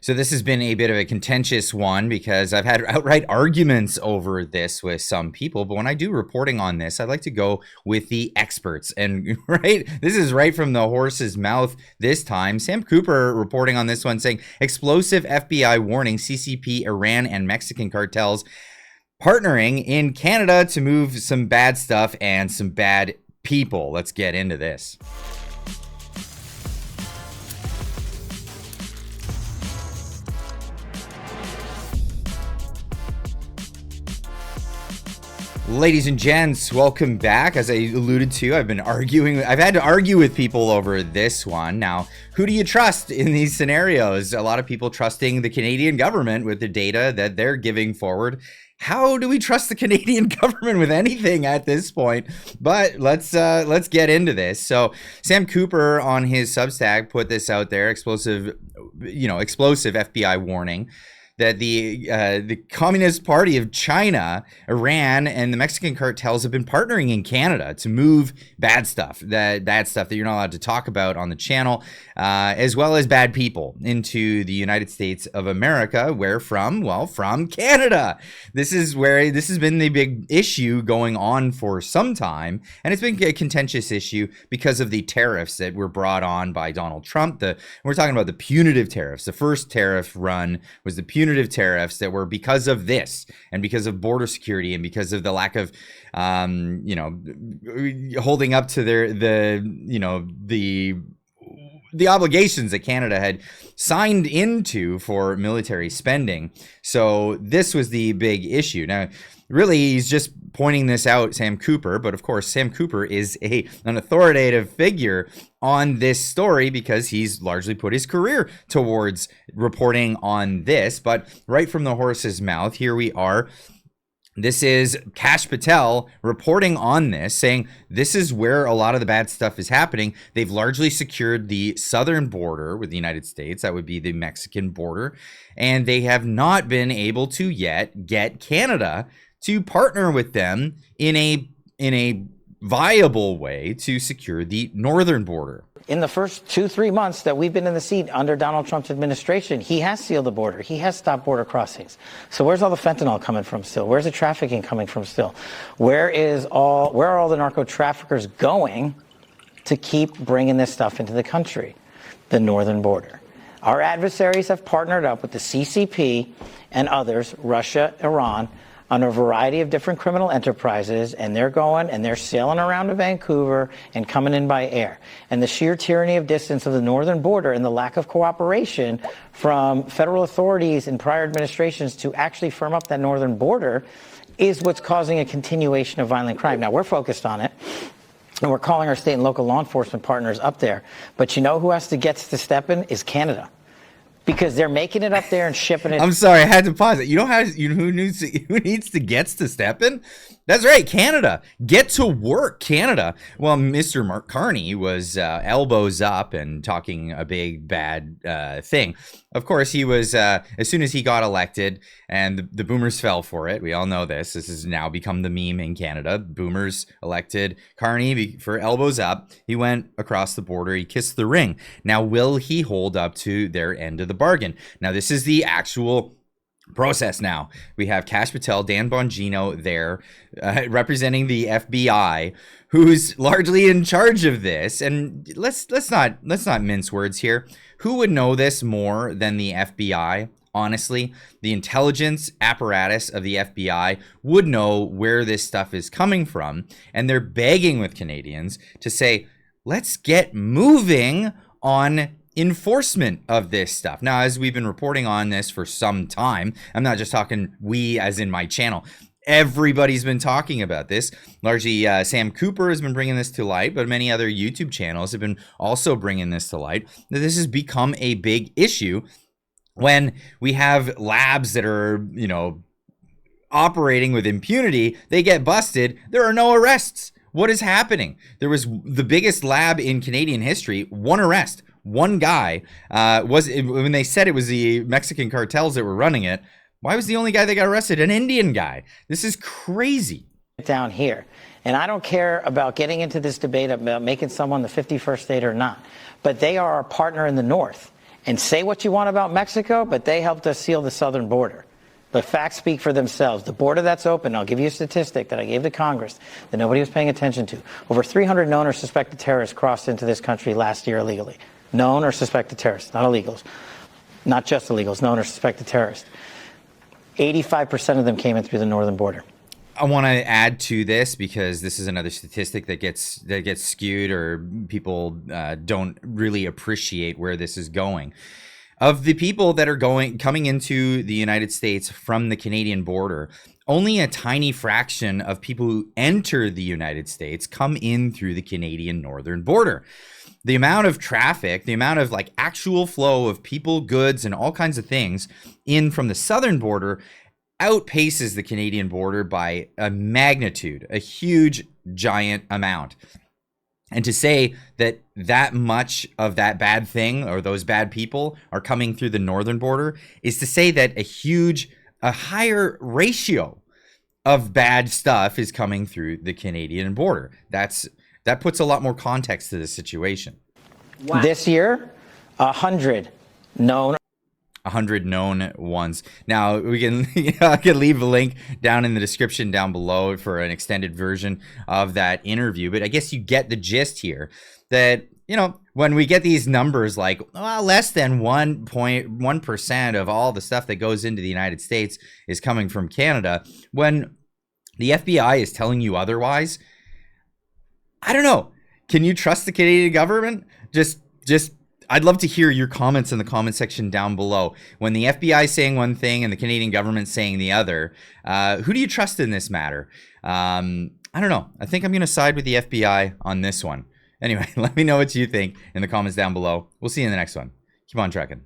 So this has been a bit of a contentious one because I've had outright arguments over this with some people. But when I do reporting on this, I like to go with the experts. And right, this is right from the horse's mouth this time. Sam Cooper reporting on this one saying, explosive FBI warning, CCP, Iran, and Mexican cartels partnering in Canada to move some bad stuff and some bad people. Let's get into this. Ladies and gents, welcome back. As I alluded to, I've had to argue with people over this one. Now, who do you trust in these scenarios? A lot of people trusting the Canadian government with the data that they're giving forward. How do we trust the Canadian government with anything at this point? But let's get into this. So Sam Cooper on his Substack put this out there, explosive FBI warning that the Communist Party of China, Iran, and the Mexican cartels have been partnering in Canada to move bad stuff that you're not allowed to talk about on the channel, as well as bad people into the United States of America. Where from? Well, from Canada. This has been the big issue going on for some time, and it's been a contentious issue because of the tariffs that were brought on by Donald Trump. We're talking about the punitive tariffs. The first tariff run was the punitive tariffs that were because of this and because of border security and because of the lack of holding up to the obligations that Canada had signed into for military spending. So this was the big issue. Now, really, he's just pointing this out, Sam Cooper, but of course, Sam Cooper is an authoritative figure on this story because he's largely put his career towards reporting on this. But right from the horse's mouth, here we are. This is Kash Patel reporting on this, saying this is where a lot of the bad stuff is happening. They've largely secured the southern border with the United States. That would be the Mexican border. And they have not been able to yet get Canada to partner with them in a viable way to secure the northern border. In the first 2-3 months that we've been in the seat under Donald Trump's administration, he has sealed the border. He has stopped border crossings. So where's all the fentanyl coming from still? Where's the trafficking coming from still? Where are all the narco traffickers going to keep bringing this stuff into the country? The northern border. Our adversaries have partnered up with the CCP and others, Russia, Iran, on a variety of different criminal enterprises, and they're sailing around to Vancouver and coming in by air. And the sheer tyranny of distance of the northern border and the lack of cooperation from federal authorities in prior administrations to actually firm up that northern border is what's causing a continuation of violent crime. Now, we're focused on it, and we're calling our state and local law enforcement partners up there. But you know who has to get to step in is Canada. Because they're making it up there and shipping it. I'm sorry, I had to pause it. Who needs to gets to step in? That's right, Canada. Get to work, Canada. Well, Mr. Mark Carney was elbows up and talking a big bad thing. Of course, he was as soon as he got elected, and the boomers fell for it. We all know this. This has now become the meme in Canada. Boomers elected Carney for elbows up. He went across the border. He kissed the ring. Now, will he hold up to their end of the bargain? Now, this is the actual process. Now we have Kash Patel, Dan Bongino there representing the FBI, who's largely in charge of this. And let's not mince words here. Who would know this more than the FBI? Honestly, the intelligence apparatus of the FBI would know where this stuff is coming from, and they're begging with Canadians to say, let's get moving on enforcement of this stuff. Now, as we've been reporting on this for some time, I'm not just talking we as in my channel. Everybody's been talking about this. Largely, Sam Cooper has been bringing this to light, but many other YouTube channels have been also bringing this to light. This has become a big issue when we have labs that are, operating with impunity. They get busted. There are no arrests. What is happening? There was the biggest lab in Canadian history, one arrest. One guy when they said it was the Mexican cartels that were running it. Why was the only guy that got arrested an Indian guy? This is crazy. Down here. And I don't care about getting into this debate about making someone the 51st state or not, but they are our partner in the North. And say what you want about Mexico, but they helped us seal the southern border. But facts speak for themselves. The border that's open, I'll give you a statistic that I gave to Congress that nobody was paying attention to. Over 300 known or suspected terrorists crossed into this country last year illegally. Known or suspected terrorists, not illegals. Not just illegals, known or suspected terrorists. 85% of them came in through the northern border. I want to add to this because this is another statistic that gets skewed, or people don't really appreciate where this is going. Of the people that are coming into the United States from the Canadian border, only a tiny fraction of people who enter the United States come in through the Canadian northern border. The amount of traffic, the amount of like actual flow of people, goods, and all kinds of things in from the southern border outpaces the Canadian border by a magnitude, a huge, giant amount. And to say that that much of that bad thing or those bad people are coming through the northern border is to say that a higher ratio of bad stuff is coming through the Canadian border. That puts a lot more context to the situation. Wow. This year, 100 known 100 known ones. Now we can, I can leave a link down in the description down below for an extended version of that interview. But I guess you get the gist here that, when we get these numbers like less than 1% of all the stuff that goes into the United States is coming from Canada, when the FBI is telling you otherwise, I don't know. Can you trust the Canadian government? Just I'd love to hear your comments in the comment section down below. When the FBI is saying one thing and the Canadian government saying the other, who do you trust in this matter? I don't know. I think I'm going to side with the FBI on this one. Anyway, let me know what you think in the comments down below. We'll see you in the next one. Keep on trekking.